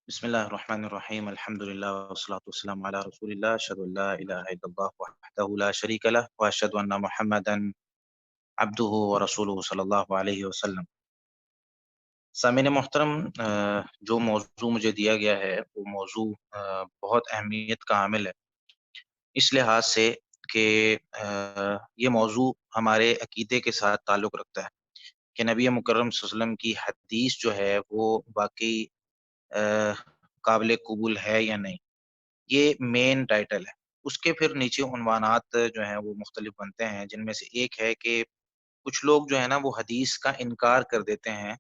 بسم الله الرحمن الرحيم الحمد لله والصلاة والسلام على رسول الله أشهد أن لا إله إلا الله وحده لا شريك له وأشهد أن محمدا عبده ورسوله صلی اللہ علیہ وسلم۔ سامعین محترم، جو موضوع مجھے دیا گیا ہے وہ موضوع بہت اہمیت کا حامل ہے، اس لحاظ سے کہ یہ موضوع ہمارے عقیدے کے ساتھ تعلق رکھتا ہے کہ نبی مکرم صلی اللہ علیہ وسلم کی حدیث جو ہے وہ واقعی آ، قابل قبول ہے یا نہیں۔ یہ مین ٹائٹل ہے۔ اس کے پھر نیچے عنوانات جو ہیں وہ مختلف بنتے ہیں، جن میں سے ایک ہے کہ کچھ لوگ جو ہے نا وہ حدیث کا انکار کر دیتے ہیں۔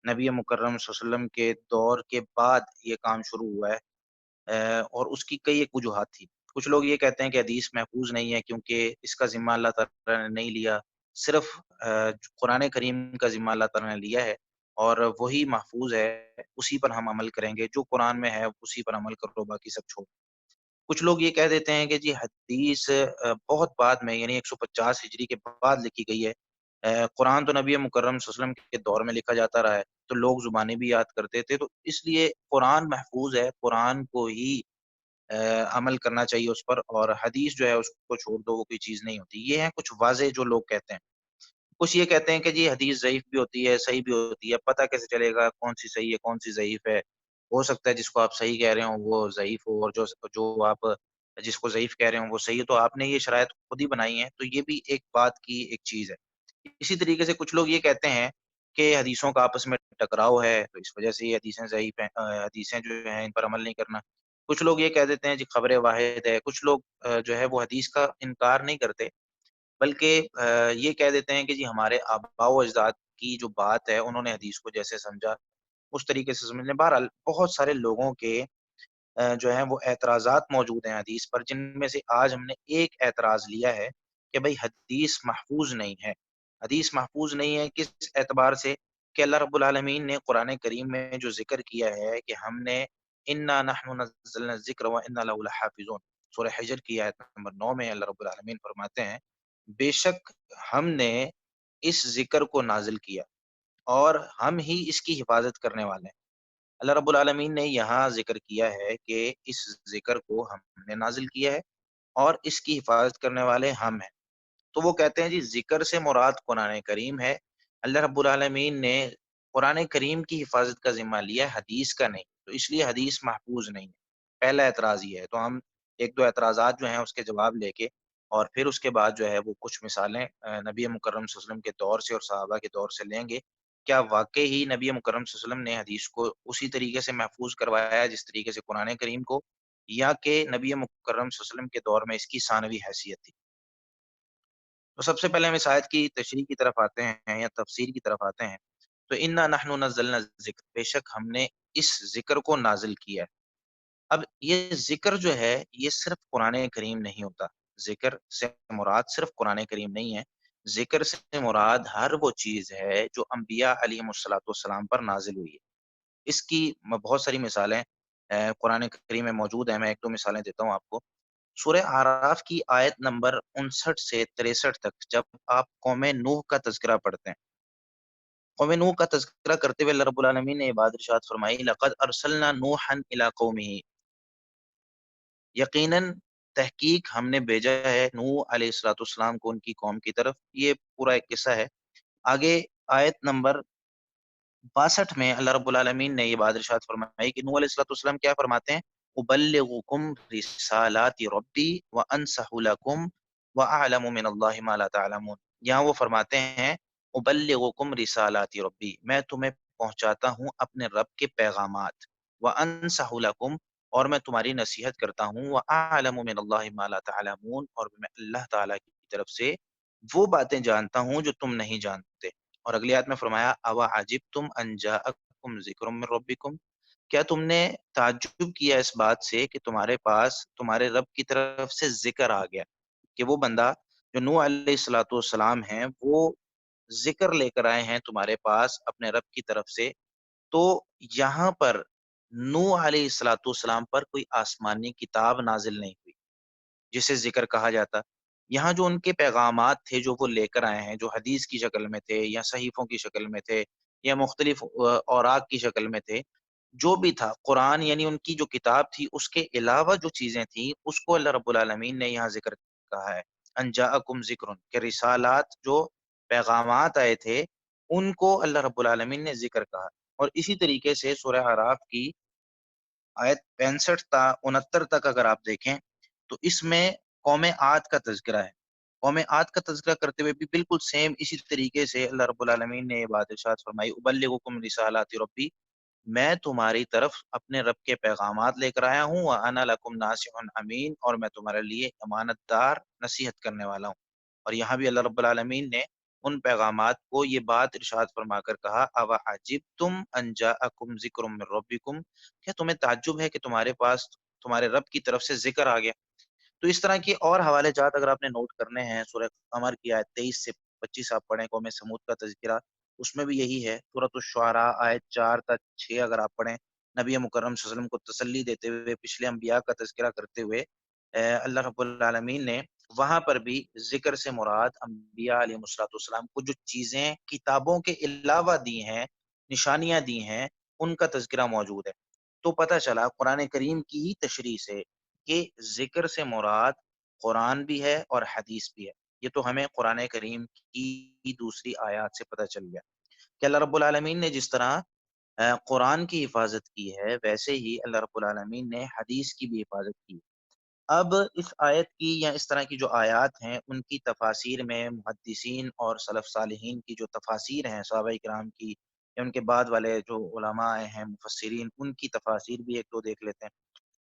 نبی مکرم صلی اللہ علیہ وسلم کے دور کے بعد یہ کام شروع ہوا ہے، اور اس کی کئی ایک وجوہات تھی۔ کچھ لوگ یہ کہتے ہیں کہ حدیث محفوظ نہیں ہے کیونکہ اس کا ذمہ اللہ تعالیٰ نے نہیں لیا، صرف قرآن کریم کا ذمہ اللہ تعالیٰ نے لیا ہے اور وہی محفوظ ہے، اسی پر ہم عمل کریں گے، جو قرآن میں ہے اسی پر عمل کرو، باقی سب چھوڑ۔ کچھ لوگ یہ کہہ دیتے ہیں کہ جی حدیث بہت بعد میں یعنی 150 ہجری کے بعد لکھی گئی ہے۔ قرآن تو نبی مکرم صلی اللہ علیہ وسلم کے دور میں لکھا جاتا رہا ہے، تو لوگ زبانیں بھی یاد کرتے تھے، تو اس لیے قرآن محفوظ ہے، قرآن کو ہی عمل کرنا چاہیے اس پر، اور حدیث جو ہے اس کو چھوڑ دو، وہ کوئی چیز نہیں ہوتی۔ یہ ہیں کچھ واضح جو لوگ کہتے ہیں۔ کچھ یہ کہتے ہیں کہ جی حدیث ضعیف بھی ہوتی ہے، صحیح بھی ہوتی ہے، پتہ کیسے چلے گا کون سی صحیح ہے کون سی ضعیف ہے؟ ہو سکتا ہے جس کو آپ صحیح کہہ رہے ہوں وہ ضعیف ہو، اور جو آپ جس کو ضعیف کہہ رہے ہوں وہ صحیح ہے، تو آپ نے یہ شرائط خود ہی بنائی ہیں، تو یہ بھی ایک بات کی ایک چیز ہے۔ اسی طریقے سے کچھ لوگ یہ کہتے ہیں کہ حدیثوں کا آپس میں ٹکراؤ ہے، تو اس وجہ سے یہ حدیثیں ضعیف ہیں، حدیثیں جو ہیں ان پر عمل نہیں کرنا۔ کچھ لوگ یہ کہہ دیتے ہیں جی خبر واحد ہے، کچھ لوگ جو ہے وہ حدیث کا انکار نہیں کرتے، بلکہ یہ کہہ دیتے ہیں کہ جی ہمارے آباء و اجداد کی جو بات ہے انہوں نے حدیث کو جیسے سمجھا اس طریقے سے سمجھ لیں۔ بہرحال بہت سارے لوگوں کے جو ہیں وہ اعتراضات موجود ہیں حدیث پر، جن میں سے آج ہم نے ایک اعتراض لیا ہے کہ بھئی حدیث محفوظ نہیں ہے۔ حدیث محفوظ نہیں ہے کس اعتبار سے؟ کہ اللہ رب العالمین نے قرآن کریم میں جو ذکر کیا ہے کہ ہم نے انا نحن نزلنا الذکر وانا له لحافظون، سورہ حجر کی آیت نمبر 9 میں اللہ رب العالمین فرماتے ہیں بے شک ہم نے اس ذکر کو نازل کیا اور ہم ہی اس کی حفاظت کرنے والے ہیں۔ اللہ رب العالمین نے یہاں ذکر کیا ہے کہ اس ذکر کو ہم نے نازل کیا ہے اور اس کی حفاظت کرنے والے ہم ہیں۔ تو وہ کہتے ہیں جی ذکر سے مراد قرآن کریم ہے، اللہ رب العالمین نے قرآن کریم کی حفاظت کا ذمہ لیا ہے، حدیث کا نہیں، تو اس لیے حدیث محفوظ نہیں ہے۔ پہلا اعتراض یہ ہے، تو ہم ایک دو اعتراضات جو ہیں اس کے جواب لے کے اور پھر اس کے بعد جو ہے وہ کچھ مثالیں نبی مکرم صلی اللہ علیہ وسلم کے دور سے اور صحابہ کے دور سے لیں گے۔ کیا واقعی ہی نبی مکرم صلی اللہ علیہ وسلم نے حدیث کو اسی طریقے سے محفوظ کروایا ہے جس طریقے سے قرآن کریم کو، یا کہ نبی مکرم صلی اللہ علیہ وسلم کے دور میں اس کی ثانوی حیثیت تھی؟ تو سب سے پہلے ہم اس آیت کی تشریح کی طرف آتے ہیں یا تفسیر کی طرف آتے ہیں۔ تو انا نحن نزلنا الذکر، بے شک ہم نے اس ذکر کو نازل کیا ہے۔ اب یہ ذکر جو ہے یہ صرف قرآن کریم نہیں ہوتا، ذکر سے مراد صرف قرآن کریم نہیں ہے، ذکر سے مراد ہر وہ چیز ہے جو انبیاء علیہم الصلوۃ والسلام پر نازل ہوئی ہے۔ اس کی بہت ساری مثالیں قرآن کریم میں موجود ہیں، میں ایک دو مثالیں دیتا ہوں آپ کو۔ سورہ اعراف کی آیت نمبر 59 سے 63 تک جب آپ قوم نوح کا تذکرہ پڑھتے ہیں، قوم نوح کا تذکرہ کرتے ہوئے اللہ رب العالمین نے یہ بات ارشاد فرمائی لقد ارسلنا نوحا الی قومہ، یقیناً تحقیق ہم نے بھیجا ہے نوح علیہ الصلوۃ والسلام کو ان کی قوم کی طرف۔ یہ پورا ایک قصہ ہے۔ آگے آیت نمبر 62 میں اللہ رب العالمین نے یہ بات ارشاد فرمائی کہ نوح علیہ الصلوۃ والسلام کیا فرماتے ہیں، ابلغکم رسالات ربی وانصح لکم واعلم من اللہ ما لا تعلمون۔ یہاں وہ فرماتے ہیں ابلغکم رسالات ربی، میں تمہیں پہنچاتا ہوں اپنے رب کے پیغامات، وانصح لکم، اور میں تمہاری نصیحت کرتا ہوں، واعلم من اللہ ما لا تعلمون، اور میں اللہ تعالیٰ کی طرف سے وہ باتیں جانتا ہوں جو تم نہیں جانتے۔ اور اگلی آیت میں فرمایا اوا عجبتم ان جاءکم ذکر من ربکم، کیا تم نے تعجب کیا اس بات سے کہ تمہارے پاس تمہارے رب کی طرف سے ذکر آ گیا، کہ وہ بندہ جو نوح علیہ الصلوۃ والسلام ہیں وہ ذکر لے کر آئے ہیں تمہارے پاس اپنے رب کی طرف سے۔ تو یہاں پر نوح علیہ الصلوۃ والسلام پر کوئی آسمانی کتاب نازل نہیں ہوئی جسے ذکر کہا جاتا۔ یہاں جو ان کے پیغامات تھے جو وہ لے کر آئے ہیں، جو حدیث کی شکل میں تھے یا صحیفوں کی شکل میں تھے یا مختلف اوراق کی شکل میں تھے، جو بھی تھا قرآن یعنی ان کی جو کتاب تھی اس کے علاوہ جو چیزیں تھیں اس کو اللہ رب العالمین نے یہاں ذکر کہا ہے، ان جاءکم ذکر، کہ رسالات جو پیغامات آئے تھے ان کو اللہ رب العالمین نے ذکر کہا۔ اور اسی طریقے سے سورہ اعراف کی آیت 65 تا 69 تک اگر آپ دیکھیں تو اس میں قوم عاد کا تذکرہ ہے۔ قوم عاد کا تذکرہ کرتے ہوئے بھی بالکل سیم اسی طریقے سے اللہ رب العالمین نے یہ بات ارشاد فرمائی، ابلغکم رسالات ربی، میں تمہاری طرف اپنے رب کے پیغامات لے کر آیا ہوں، وَأَنَا لَكُمْ نَاصِحٌ امین، اور میں تمہارے لیے امانت دار نصیحت کرنے والا ہوں۔ اور یہاں بھی اللہ رب العالمین نے ان پیغامات کو یہ بات ارشاد فرما کر کہا، أَوَعَجِبْتُمْ أَنْ جَاءَكُمْ ذِكْرٌ مِّن رَبِّكُمْ، کیا تمہیں تعجب ہے کہ تمہارے پاس تمہارے رب کی طرف سے ذکر آ گیا؟ تو اس طرح کے اور حوالے جات اگر آپ نے نوٹ کرنے ہیں، سورہ قمر کی آیت 23 سے 25 آپ پڑھیں، قوم سمود کا تذکرہ، اس میں بھی یہی ہے۔ سورۃ الشعراء آیت 4 تا 6 اگر آپ پڑھیں، نبی مکرم صلی اللہ علیہ وسلم کو تسلی دیتے ہوئے پچھلے انبیاء کا تذکرہ کرتے ہوئے اللہ رب العالمین نے وہاں پر بھی ذکر سے مراد انبیاء علیہ الصلوۃ والسلام کو جو چیزیں کتابوں کے علاوہ دی ہیں، نشانیاں دی ہیں، ان کا تذکرہ موجود ہے۔ تو پتہ چلا قرآن کریم کی ہی تشریح سے کہ ذکر سے مراد قرآن بھی ہے اور حدیث بھی ہے۔ یہ تو ہمیں قرآن کریم کی دوسری آیات سے پتہ چل گیا کہ اللہ رب العالمین نے جس طرح قرآن کی حفاظت کی ہے، ویسے ہی اللہ رب العالمین نے حدیث کی بھی حفاظت کی۔ اب اس آیت کی یا اس طرح کی جو آیات ہیں ان کی تفاسیر میں محدثین اور سلف صالحین کی جو تفاسیر ہیں صحابہ کرام کی یا ان کے بعد والے جو علماء ہیں مفسرین، ان کی تفاسیر بھی ایک دو دیکھ لیتے ہیں۔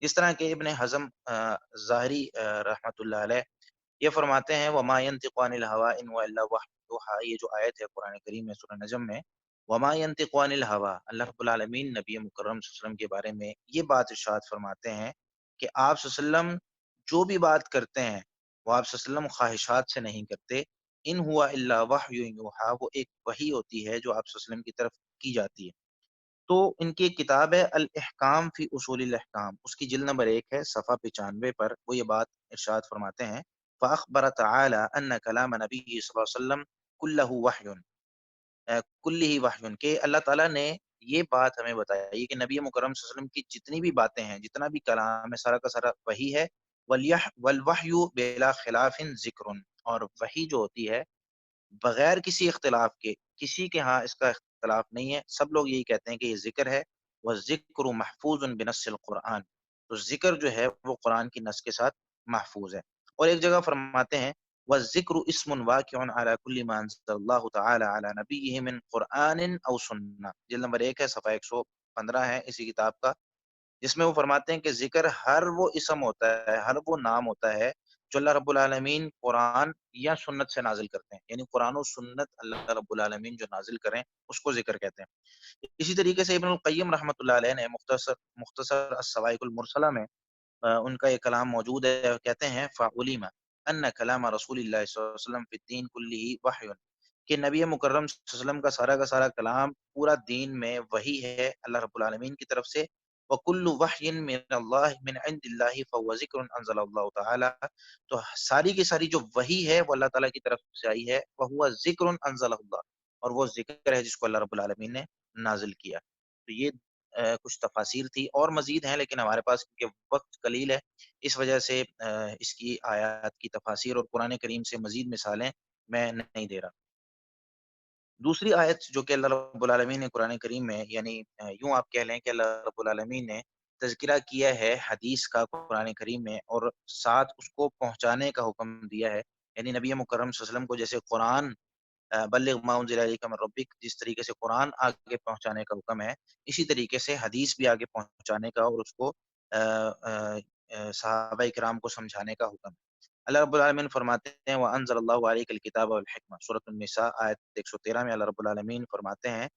جس طرح کہ ابن حزم ظاہری رحمۃ اللہ علیہ یہ فرماتے ہیں، وما ينطق عن الهوى ان هو الا وحی یوحی، یہ جو آیت ہے قرآن کریم میں سورہ نجم میں، وما ينطق عن الهوى، اللہ رب العالمین نبی مکرم صلی اللہ علیہ وسلم کے بارے میں یہ بات ارشاد فرماتے ہیں کہ آپ صلی اللہ علیہ وسلم جو بھی بات کرتے ہیں وہ آپ صلی اللہ علیہ وسلم خواہشات سے نہیں کرتے، ان ہوا الا وحی یوحی، وہ ایک وحی ہوتی ہے جو آپ صلی اللہ علیہ وسلم کی طرف کی جاتی ہے۔ تو ان کی ایک کتاب ہے الاحکام فی اصول الاحکام، اس کی جلد نمبر 1 ہے صفحہ 95 پر وہ یہ بات ارشاد فرماتے ہیں، فاخبر تعالی ان کلام نبی صلی اللہ علیہ وسلم کلہ وحی، کلہ وحی، کہ اللہ تعالیٰ نے یہ بات ہمیں بتائی کہ نبی مکرم صلی اللہ علیہ وسلم کی جتنی بھی باتیں ہیں، جتنا بھی کلام ہے، سارا کا سارا وحی ہے، والوحی بلا خلاف ذکر، اور وحی جو ہوتی ہے بغیر کسی اختلاف کے، کسی کے ہاں اس کا اختلاف نہیں ہے، سب لوگ یہی کہتے ہیں کہ یہ ذکر ہے، وَالذِّكْرُ مَحْفُوظٌ بِنَصِّ القرآن، تو ذکر جو ہے وہ قرآن کی نص کے ساتھ محفوظ ہے۔ اور ایک جگہ فرماتے ہیں، وَالذِّكْرُ اسْمٌ وَاقِعٌ عَلَى كُلِّ مَا أَنزَلَ اللَّهُ تَعَالَى عَلَى نَبِيِّهِ مِنْ قُرْآنٍ أَوْ سُنَّةٍ، جلد نمبر 1 ہے صفحہ 115 ہے اسی کتاب کا، جس میں وہ فرماتے ہیں کہ ذکر ہر وہ اسم ہوتا ہے، ہر وہ نام ہوتا ہے جو اللہ رب العالمین قرآن یا سنت سے نازل کرتے ہیں، یعنی قرآن و سنت اللہ رب العالمین جو نازل کریں اس کو ذکر کہتے ہیں۔ اسی طریقے سے ابن القیم رحمۃ اللہ علیہ نے مختصر الصواعق المرسلہ میں ان کا یہ کلام موجود ہے، کہتے ہیں فَعُلِمَ أَنَّ كَلَامَ رسول اللہ صلی اللہ علیہ وسلم فی الدین کلہ وحی، کہ نبی مکرم صلی اللہ علیہ وسلم کا سارا کلام پورا دین میں وحی ہے اللہ رب العالمین کی طرف سے، وَكُلُّ وَحْيٍ مِّنَ اللَّهِ مِنْ عِندِ اللَّهِ فَهُوَ ذِكْرٌ أَنزَلَهُ اللَّهُ تَعَالَى، تو ساری کی ساری جو وحی ہے وہ اللہ تعالیٰ کی طرف سے آئی ہے، وَهُوَ ذِكْرٌ أَنزَلَهُ اللَّهُ، اور وہ ذکر ہے جس کو اللہ رب العالمین نے نازل کیا۔ تو یہ کچھ تفاسیر تھی اور مزید ہیں، لیکن ہمارے پاس کیونکہ وقت قلیل ہے اس وجہ سے اس کی آیات کی تفاسیر اور قرآن کریم سے مزید مثالیں میں نہیں دے رہا۔ دوسری آیت جو کہ اللہ رب العالمین نے قرآن کریم میں، یعنی یوں آپ کہہ لیں کہ اللہ رب العالمین نے تذکرہ کیا ہے حدیث کا قرآن کریم میں، اور ساتھ اس کو پہنچانے کا حکم دیا ہے، یعنی نبی مکرم صلی اللہ علیہ وسلم کو جیسے قرآن بلغ ما انزل الیک من ربک، جس طریقے سے قرآن آگے پہنچانے کا حکم ہے، اسی طریقے سے حدیث بھی آگے پہنچانے کا اور اس کو صحابہ کرام کو سمجھانے کا حکم ہے۔ اللہ رب العالمین فرماتے ہیں وَأَنزَلَ اللَّهُ عَلَيْكَ الْكِتَابَ وَالْحِكْمَةَ، سورۃ النساء آیت 113 میں اللہ رب العالمین فرماتے ہیں،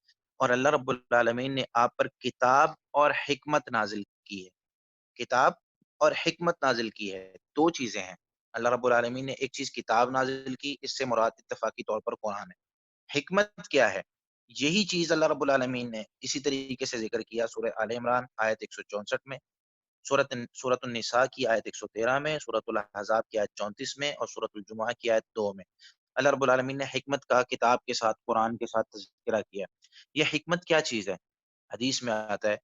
اور اللہ رب العالمین نے آپ پر کتاب اور حکمت نازل کی ہے، کتاب اور حکمت نازل کی ہے، دو چیزیں ہیں۔ اللہ رب العالمین نے ایک چیز کتاب نازل کی، اس سے مراد اتفاقی طور پر قرآن ہے۔ حکمت کیا ہے؟ یہی چیز اللہ رب العالمین نے اسی طریقے سے ذکر کیا سورہ آل عمران آیت 164 میں، سورۃ النساء کی آیت 113 میں، سورۃ الاحزاب کی آیت 34 میں، اور سورۃ الجمعہ کی آیت 2 میں۔ اللہ رب العالمین نے حکمت کا کتاب کے ساتھ، قرآن کے ساتھ تذکرہ کیا۔ یہ حکمت کیا چیز ہے؟ حدیث میں آتا ہے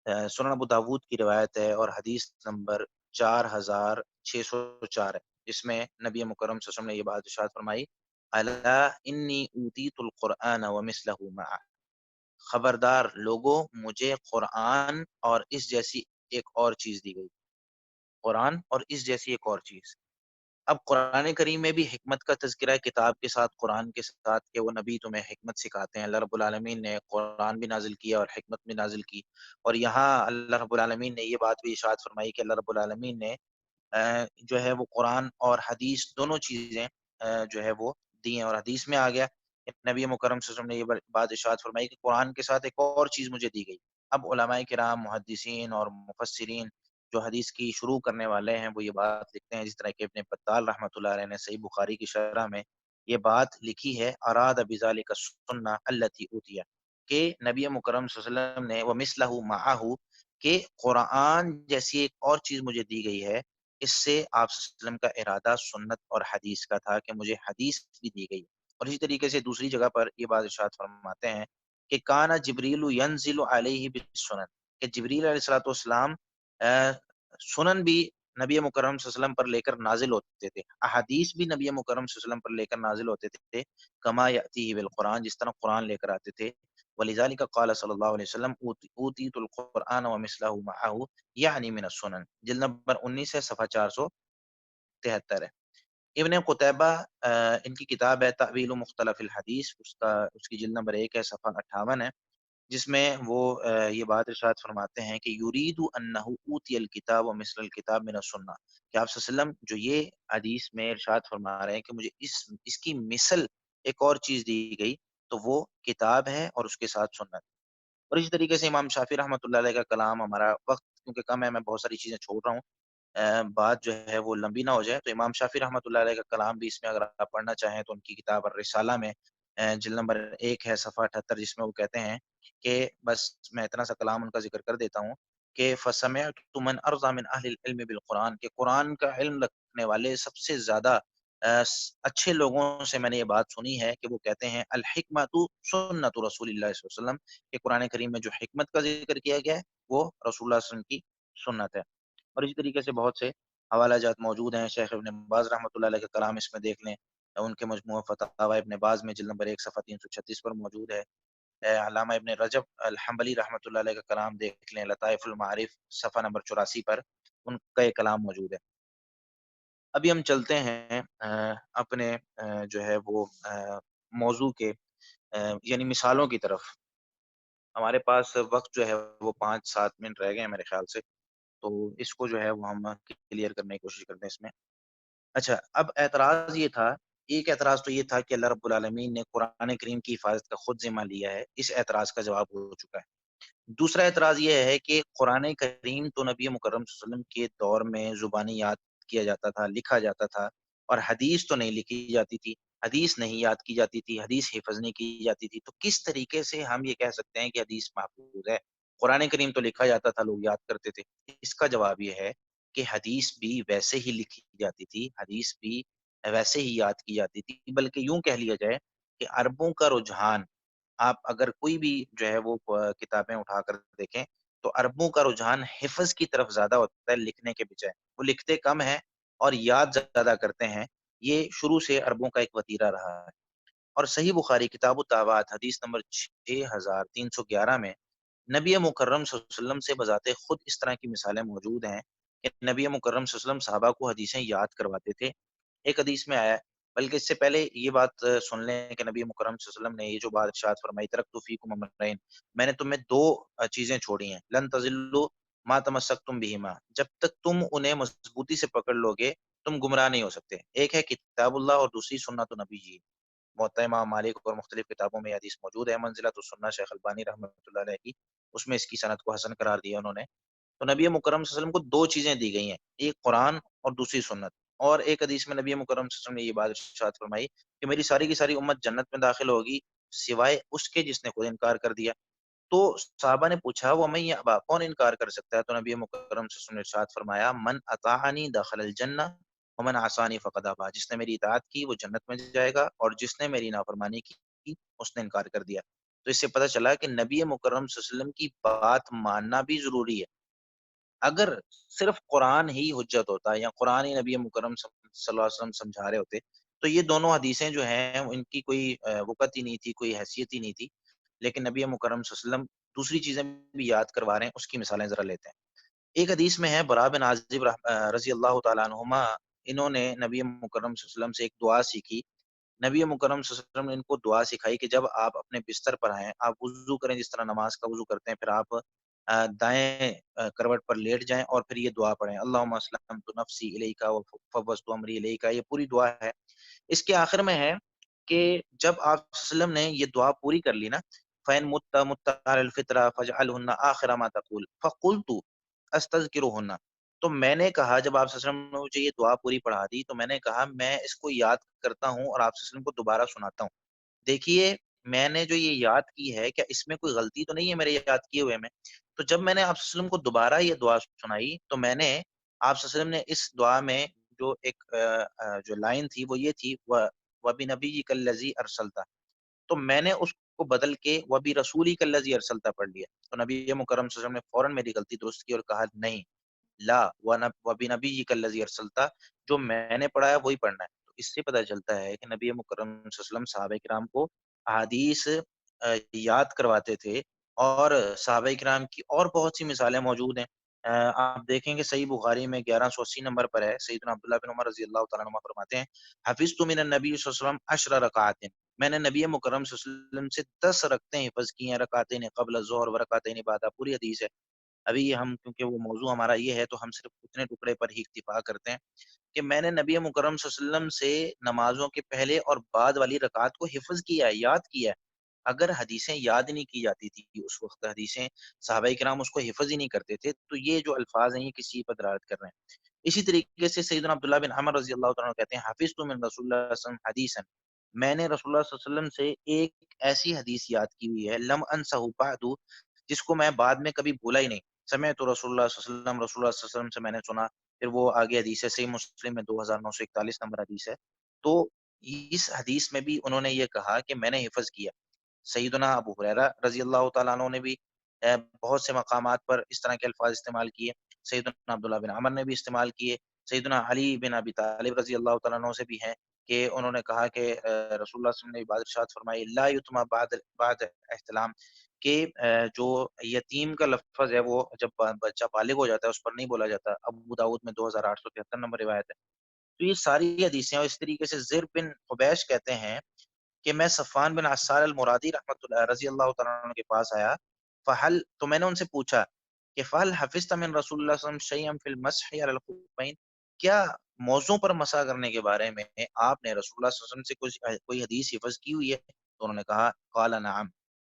سنن ابو داود کی روایت ہے اور حدیث نمبر 4604 ہے، جس میں نبی مکرم صلی اللہ علیہ وسلم نے یہ بات ارشاد فرمائی، الا انی اوتیت القرآن ومثلہ معہ، خبردار لوگوں، مجھے قرآن اور اس جیسی ایک اور چیز دی گئی، قرآن اور اس جیسی ایک اور چیز۔ اب قرآن کریم میں بھی حکمت کا تذکرہ ہے، کتاب کے ساتھ، قرآن کے ساتھ، کہ وہ نبی تمہیں حکمت سکھاتے ہیں۔ اللہ رب العالمین نے قرآن بھی نازل کیا اور حکمت بھی نازل کی، اور یہاں اللہ رب العالمین نے یہ بات بھی ارشاد فرمائی کہ اللہ رب العالمین نے جو ہے وہ قرآن اور حدیث دونوں چیزیں جو ہے وہ دی ہیں، اور حدیث میں آ گیا کہ نبی مکرم صلی اللہ علیہ وسلم نے یہ بات ارشاد فرمائی کہ قرآن کے ساتھ ایک اور چیز مجھے دی گئی۔ اب علماء کرام، محدثین اور مفسرین جو حدیث کی شروع کرنے والے ہیں، وہ یہ بات لکھتے ہیں، جس طرح کہ ابن بطال رحمۃ اللہ علیہ نے صحیح بخاری کی شرح میں یہ بات لکھی ہے، اراد بذالک السنہ التی اوتیہ، کہ نبی مکرم صلی اللہ علیہ وسلم نے ومثلہ معہ، کہ قرآن جیسی ایک اور چیز مجھے دی گئی ہے، اس سے آپ صلی اللہ علیہ وسلم کا ارادہ سنت اور حدیث کا تھا کہ مجھے حدیث بھی دی گئی۔ اور اسی طریقے سے دوسری جگہ پر یہ بات ارشاد فرماتے ہیں کہ کانا جبریل ینزل علیہ بالسنن، کہ جبریل علیہ الصلوۃ والسلام سنن بھی نبی مکرم صلی اللہ علیہ وسلم پر لے کر نازل ہوتے تھے، احادیث بھی نبی مکرم صلی اللہ علیہ وسلم پر لے کر نازل ہوتے تھے، کما یاتیہ بالقرآن، جس طرح قرآن لے کر آتے تھے۔ ولذلك قال صلی اللہ علیہ وسلم اوتیت القرآن ومثلہ معہ یعنی من السنن، جلد نمبر 19 ہے، صفحہ 473 ہے۔ ابن قتیبہ ان کی کتاب ہے تأویل مختلف الحدیث، اس کی جلد نمبر 1 ہے، صفحہ 58 ہے، جس میں وہ یہ بات ارشاد فرماتے ہیں کہ یرید انہ اوتی الکتاب ومثل الکتاب من السنہ، کہ آپ صلی اللہ علیہ وسلم جو یہ حدیث میں ارشاد فرما رہے ہیں کہ مجھے اس کی مثل ایک اور چیز دی گئی، تو وہ کتاب ہے اور اس کے ساتھ سنت۔ اور اسی طریقے سے امام شافعی رحمۃ اللہ علیہ کا کلام، ہمارا وقت کیونکہ کم ہے، میں بہت ساری چیزیں چھوڑ رہا ہوں، بات جو ہے وہ لمبی نہ ہو جائے، تو امام شافعی رحمۃ اللہ علیہ کا کلام بھی اس میں اگر آپ پڑھنا چاہیں تو ان کی کتاب الرسالہ میں جلد نمبر 1 ہے، صفحہ 78، جس میں وہ کہتے ہیں کہ بس میں اتنا سا کلام ان کا ذکر کر دیتا ہوں کہ فَسَمِعْتُ مَنْ أَرْضَى مِنْ أَهْلِ الْعِلْمِ بِالْقُرْآنِ، کہ قرآن کا علم رکھنے والے سب سے زیادہ اچھے لوگوں سے میں نے یہ بات سنی ہے کہ وہ کہتے ہیں الحکمۃ سنت رسول اللہ صلی اللہ علیہ وسلم، کہ قرآن کریم میں جو حکمت کا ذکر کیا گیا ہے وہ رسول اللہ صلی اللہ علیہ وسلم کی سنت ہے۔ اور اسی طریقے سے بہت سے حوالہ جات موجود ہیں، شیخ ابن باز رحمۃ اللہ علیہ کا کلام اس میں دیکھ لیں، ان کے مجموعہ فتاوی ابن باز میں جلد نمبر 1 صفحہ 336 پر موجود ہے، علامہ ابن رجب الحنبلی رحمۃ اللہ علیہ کا کلام دیکھ لیں، لطائف المعارف صفحہ نمبر 84 پر ان کا یہ کلام موجود ہے۔ ابھی ہم چلتے ہیں اپنے جو ہے وہ موضوع کے یعنی مثالوں کی طرف۔ ہمارے پاس وقت جو ہے وہ 5-7 منٹ رہ گئے ہیں میرے خیال سے، تو اس کو جو ہے وہ ہم کلیئر کرنے کی کوشش کرتے ہیں اس میں۔ اچھا، اب اعتراض یہ تھا، ایک اعتراض تو یہ تھا کہ اللہ رب العالمین نے قرآن کریم کی حفاظت کا خود ذمہ لیا ہے، اس اعتراض کا جواب ہو چکا ہے۔ دوسرا اعتراض یہ ہے کہ قرآن کریم تو نبی مکرم صلی اللہ علیہ وسلم کے دور میں زبانی یاد کیا جاتا تھا، لکھا جاتا تھا، اور حدیث تو نہیں لکھی جاتی تھی، حدیث نہیں یاد کی جاتی تھی، حدیث حفظ نہیں کی جاتی تھی، تو کس طریقے سے ہم یہ کہہ سکتے ہیں کہ حدیث محفوظ ہے؟ قرآن کریم تو لکھا جاتا تھا، لوگ یاد کرتے تھے۔ اس کا جواب یہ ہے کہ حدیث بھی ویسے ہی لکھی جاتی تھی، حدیث بھی ویسے ہی یاد کی جاتی تھی، بلکہ یوں کہہ لیا جائے کہ عربوں کا رجحان، آپ اگر کوئی بھی جو ہے وہ کتابیں اٹھا کر دیکھیں تو عربوں کا رجحان حفظ کی طرف زیادہ ہوتا ہے لکھنے کے بجائے، وہ لکھتے کم ہیں اور یاد زیادہ کرتے ہیں، یہ شروع سے عربوں کا ایک وتیرہ رہا ہے۔ اور صحیح بخاری کتاب التابعات حدیث نمبر 6311 میں نبی مکرم صلی اللہ علیہ وسلم سے بذات خود اس طرح کی مثالیں موجود ہیں کہ نبی مکرم صلی اللہ علیہ وسلم صحابہ کو حدیثیں یاد کرواتے تھے۔ ایک حدیث میں آیا ہے، بلکہ اس سے پہلے یہ بات سن لیں کہ نبی مکرم صلی اللہ علیہ وسلم نے یہ جو بات ارشاد فرمائی، ترکت فیکم امرین، میں نے تمہیں دو چیزیں چھوڑی ہیں، لن تضلوا ما تمسکتم بہما، جب تک تم انہیں مضبوطی سے پکڑ لو گے تم گمراہ نہیں ہو سکتے۔ ایک ہے کتاب اللہ اور دوسری سنت نبی جی۔ موطا امام مالک اور مختلف کتابوں میں یہ حدیث موجود ہے، منزلۃ السنہ شیخ البانی رحمۃ اللہ علیہ کی، اس میں اس کی سند کو حسن قرار دیا انہوں نے۔ تو نبی مکرم صلی اللہ علیہ وسلم کو دو چیزیں دی گئی ہیں، ایک قرآن اور دوسری سنت۔ اور ایک حدیث میں نبی مکرم صلی اللہ علیہ وسلم نے یہ بات ارشاد فرمائی کہ میری ساری کی ساری امت جنت میں داخل ہوگی سوائے اس کے جس نے خود انکار کر دیا۔ تو صحابہ نے پوچھا وہ میں یہ ابا کون انکار کر سکتا ہے؟ تو نبی مکرم صلی اللہ علیہ وسلم نے ارشاد فرمایا من اطاعنی دخل الجنہ ومن عصانی فقد ابا، جس نے میری اطاعت کی وہ جنت میں جائے گا اور جس نے میری نافرمانی کی اس نے انکار کر دیا۔ تو اس سے پتہ چلا کہ نبی مکرم صلی اللہ علیہ وسلم کی بات ماننا بھی ضروری ہے۔ اگر صرف قرآن ہی حجت ہوتا یا قرآن ہی نبی مکرم صلی اللہ علیہ وسلم سمجھا رہے ہوتے، تو یہ دونوں حدیثیں جو ہیں ان کی کوئی وقت ہی نہیں تھی، کوئی حیثیت ہی نہیں تھی۔ لیکن نبی مکرم صلی اللہ علیہ وسلم دوسری چیزیں بھی یاد کروا رہے ہیں، اس کی مثالیں ذرا لیتے ہیں۔ ایک حدیث میں ہے براء بن عازب رضی اللہ تعالیٰ عنہما، انہوں نے نبی مکرم صلی اللہ علیہ وسلم سے ایک دعا سیکھی۔ نبی مکرم صلی اللہ علیہ وسلم نے ان کو دعا سکھائی کہ جب آپ اپنے بستر پر آئیں، آپ وضو کریں جس طرح نماز کا وضو کرتے ہیں، پھر آپ دائیں کروٹ پر لیٹ جائیں اور پھر یہ دعا پڑھیں، اللہم اسلمت نفسی الیک وفوضت امری الیک۔ یہ پوری دعا ہے۔ اس کے آخر میں ہے کہ جب آپ صلی اللہ علیہ وسلم نے یہ دعا پوری کر لی نا، فَإِن مُتَّ عَلَى الْفِطْرَةِ فَاجْعَلْهُنَّ آخِرَ مَا تَقُولُ فَقُلْتُ أَسْتَذْكِرُهُنَّ۔ تو میں نے کہا، جب آپ صلی اللہ علیہ وسلم نے مجھے یہ دعا پوری پڑھا دی تو میں نے کہا میں اس کو یاد کرتا ہوں اور آپ صلی اللہ علیہ وسلم کو دوبارہ سناتا ہوں۔ دیکھیے، میں نے جو یہ یاد کی ہے، کیا اس میں کوئی غلطی تو نہیں ہے میرے یاد کیے ہوئے میں؟ تو جب میں نے آپ صلی اللہ علیہ وسلم کو دوبارہ یہ دعا سنائی تو میں نے آپ صلی اللہ علیہ وسلم نے اس دعا میں جو ایک جو لائن تھی وہ یہ تھی، وَبِنَبِيِّكَ الَّذِي أَرْسَلْتَ، تو میں نے اس کو بدل کے وَبِرَسُولِكَ الَّذِي أَرْسَلْتَ پڑھ لیا۔ تو نبی مکرم صلی اللہ علیہ وسلم نے فوراً میری غلطی درست کی اور کہا نہیں، لا وَبِنَبِيِّكَ الَّذِي أَرْسَلْتَ، جو میں نے پڑھا ہے وہی پڑھنا ہے۔ تو اس سے پتہ چلتا ہے کہ نبی مکرم صلی اللہ علیہ وسلم صحابہ کرام کو احادیث یاد کرواتے تھے، اور صحابہ کرام کی اور بہت سی مثالیں موجود ہیں۔ آپ دیکھیں گے صحیح بخاری میں 1180 نمبر پر ہے، سیدنا عبداللہ بن عمر رضی اللہ تعالیٰ عنہ فرماتے ہیں، حفظت من النبی صلی اللہ علیہ وسلم 10 رکعات، میں نے نبی مکرم صلی اللہ علیہ وسلم سے 10 رکعتیں حفظ کی ہیں، رکعتین قبل الظہر و رکعتین بعدہ، پوری حدیث ہے۔ ابھی ہم کیونکہ وہ موضوع ہمارا یہ ہے تو ہم صرف اتنے ٹکڑے پر ہی اکتفا کرتے ہیں کہ میں نے نبی مکرم صلی اللہ علیہ وسلم سے نمازوں کے پہلے اور بعد والی رکعات کو حفظ کیا ہے، یاد کیا ہے۔ اگر حدیثیں یاد نہیں کی جاتی تھی اس وقت، حدیثیں صحابہ کرام اس کو حفظ ہی نہیں کرتے تھے، تو یہ جو الفاظ ہیں یہ کسی پر دلالت کر رہے ہیں۔ اسی طریقے سے سیدنا عبداللہ بن عمر رضی اللہ تعالیٰ عنہ کہتے ہیں، حفظت من رسول اللہ صلی اللہ علیہ وسلم حدیثا، میں نے رسول اللہ صلی اللہ علیہ وسلم سے ایک ایسی حدیث یاد کی ہوئی ہے، لم انسہ بعد، جس کو میں بعد میں کبھی بھولا ہی نہیں۔ سمعت رسول اللہ صلی اللہ علیہ وسلم، رسول اللہ صلی اللہ علیہ وسلم سے میں نے سنا، پھر وہ آگے حدیث ہے، صحیح مسلم میں 2941 نمبر حدیث ہے۔ تو اس حدیث میں بھی انہوں نے یہ کہا کہ میں نے حفظ کیا۔ سیدنا ابو ہریرہ رضی اللہ تعالیٰ عنہ نے بھی بہت سے مقامات پر اس طرح کے الفاظ استعمال کیے، سیدنا عبداللہ بن عمر نے بھی استعمال کیے، سیدنا علی بن ابی طالب رضی اللہ تعالیٰ عنہ سے بھی ہیں کہ انہوں نے کہا کہ رسول اللہ صلی اللہ علیہ وسلم نے بات ارشاد فرمائی، لا یتما بعد احتلام، کہ جو یتیم کا لفظ ہے وہ جب بچہ بالغ ہو جاتا ہے اس پر نہیں بولا جاتا۔ ابو داؤد میں 2873 نمبر روایت ہے۔ تو یہ ساری حدیثیں، اور اس طریقے سے زر بن حبیش کہتے ہیں کہ میں صفوان بن عسال المرادی رحمۃ اللہ رضی اللہ تعالیٰ عنہ کے پاس آیا، فہل، تو میں نے ان سے پوچھا کہ فہل حفظت من رسول اللہ صلی اللہ علیہ وسلم شیئا فی المسح علی الخفین، کیا موضوع پر مسح کرنے کے بارے میں آپ نے رسول اللہ صلی اللہ علیہ وسلم سے کوئی حدیث حفظ کی ہوئی ہے؟ تو انہوں نے کہا قال نعم۔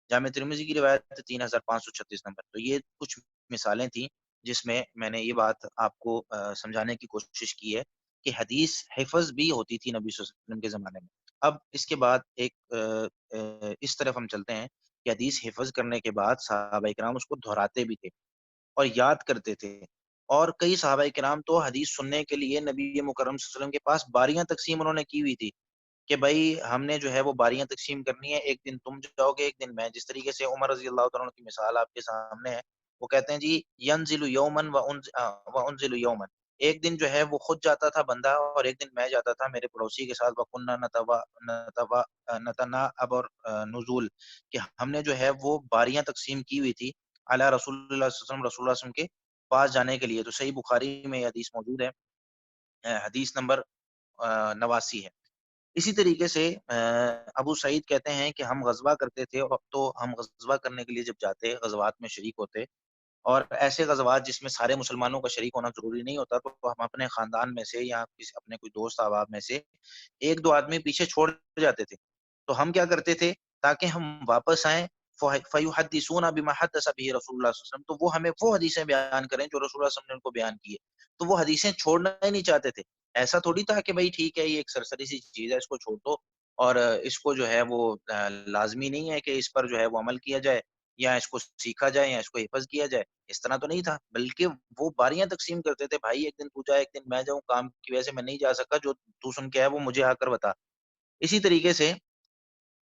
جامع ترمذی کی روایت ہے 3536 نمبر۔ تو یہ کچھ مثالیں تھیں جس میں نے یہ بات آپ کو سمجھانے کی کوشش کی ہے کہ حدیث حفظ بھی ہوتی تھی نبی صلی اللہ علیہ وسلم کے زمانے میں۔ اب اس کے بعد ایک اس طرف ہم چلتے ہیں کہ حدیث حفظ کرنے کے بعد صحابہ کرام اس کو دہراتے بھی تھے اور یاد کرتے تھے، اور کئی صحابہ کرام تو حدیث سننے کے لیے نبی مکرم صلی اللہ علیہ وسلم کے پاس باریاں تقسیم انہوں نے کی ہوئی تھی کہ بھائی ہم نے جو ہے وہ باریاں تقسیم کرنی ہے، ایک دن تم جاؤ گے ایک دن میں۔ جس طریقے سے عمر رضی اللہ تعالیٰ عنہ کی مثال آپ کے سامنے ہے، وہ کہتے ہیں جی ینزل یومن و انزل یومن، ایک دن جو ہے وہ خود جاتا تھا بندہ اور ایک دن میں جاتا تھا میرے پڑوسی کے ساتھ، وَكُنَّا نَتَنَاءَبُ نزول، کہ ہم نے جو ہے وہ باریاں تقسیم کی ہوئی تھی علی رسول اللہ صلی اللہ علیہ وسلم، رسول اللہ صلی اللہ علیہ وسلم کے پاس جانے کے لیے۔ تو صحیح بخاری میں یہ حدیث موجود ہے، حدیث نمبر 89 ہے۔ اسی طریقے سے ابو سعید کہتے ہیں کہ ہم غزوہ کرتے تھے، اور تو ہم غزوہ کرنے کے لیے جب جاتے، غزوات میں شریک ہوتے، اور ایسے غزوات جس میں سارے مسلمانوں کا شریک ہونا ضروری نہیں ہوتا، تو ہم اپنے خاندان میں سے یا کسی اپنے کوئی دوست احباب میں سے ایک دو آدمی پیچھے چھوڑ جاتے تھے۔ تو ہم کیا کرتے تھے تاکہ ہم واپس آئیں، فَيُحَدِّثُونَ بِمَا حَدَّثَ بِهِ رسول اللہ صلی اللہ علیہ وسلم، تو وہ ہمیں وہ حدیثیں بیان کریں جو رسول اللہ صلی اللہ علیہ وسلم نے ان کو بیان کی ہے۔ تو وہ حدیثیں چھوڑنا ہی نہیں چاہتے تھے۔ ایسا تھوڑی تھا کہ بھائی ٹھیک ہے یہ ایک سرسری سی چیز ہے اس کو چھوڑ دو، اور اس کو جو ہے وہ لازمی نہیں ہے کہ اس پر جو ہے وہ عمل کیا جائے یا اس کو سیکھا جائے یا اس کو حفظ کیا جائے، اس طرح تو نہیں تھا، بلکہ وہ باریاں تقسیم کرتے تھے، بھائی ایک دن تو جا ایک دن میں جاؤں، کام کی وجہ سے میں نہیں جا سکا، جو تو سن کے ہے وہ مجھے آ کر بتا۔ اسی طریقے سے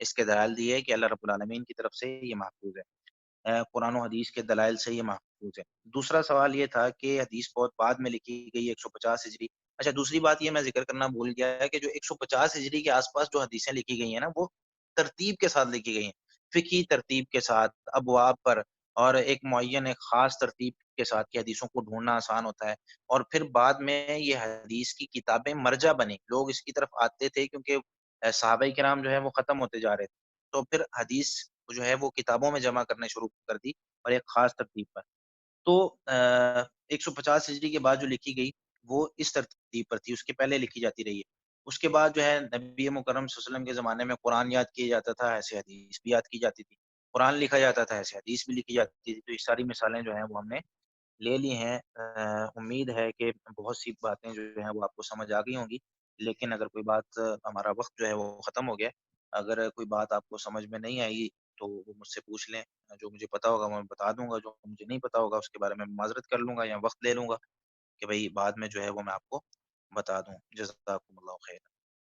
اس کے دلائل دیے کہ اللہ رب العالمین کی طرف سے یہ محفوظ ہے، قرآن و حدیث کے دلائل سے یہ محفوظ ہے۔ دوسرا سوال یہ تھا کہ حدیث بہت بعد میں لکھی گئی 150 ہجری۔ اچھا، دوسری بات یہ میں ذکر کرنا بھول گیا ہے کہ جو 150 ہجری کے آس پاس جو حدیثیں لکھی گئی ہیں نا، وہ ترتیب کے ساتھ لکھی گئی ہیں، فقہی ترتیب کے ساتھ، ابواب پر، اور ایک معین ایک خاص ترتیب کے ساتھ کہ حدیثوں کو ڈھونڈنا آسان ہوتا ہے۔ اور پھر بعد میں یہ حدیث کی کتابیں مرجع بنی، لوگ اس کی طرف آتے تھے کیونکہ صحابہ کرام جو ہے وہ ختم ہوتے جا رہے تھے، تو پھر حدیث جو ہے وہ کتابوں میں جمع کرنے شروع کر دی، اور ایک خاص ترتیب پر۔ تو 150 ہجری کے بعد جو لکھی گئی وہ اس ترتیب پر تھی، اس کے پہلے لکھی جاتی رہی ہے۔ اس کے بعد جو ہے نبی مکرم صلی اللہ علیہ وسلم کے زمانے میں قرآن یاد کیا جاتا تھا، ایسے حدیث بھی یاد کی جاتی تھی۔ قرآن لکھا جاتا تھا، ایسے حدیث بھی لکھی جاتی تھی۔ تو یہ ساری مثالیں جو ہیں وہ ہم نے لے لی ہیں۔ امید ہے کہ بہت سی باتیں جو ہیں وہ آپ کو سمجھ آ گئی ہوں گی، لیکن اگر کوئی بات، ہمارا وقت جو ہے وہ ختم ہو گیا، اگر کوئی بات آپ کو سمجھ میں نہیں آئی تو وہ مجھ سے پوچھ لیں، جو مجھے پتا ہوگا وہ میں بتا دوں گا، جو مجھے نہیں پتا ہوگا اس کے بارے میں معذرت کر لوں گا یا وقت لے لوں گا کہ بھئی بعد میں جو ہے وہ میں آپ کو بتا دوں۔ جزاکم اللہ خیر۔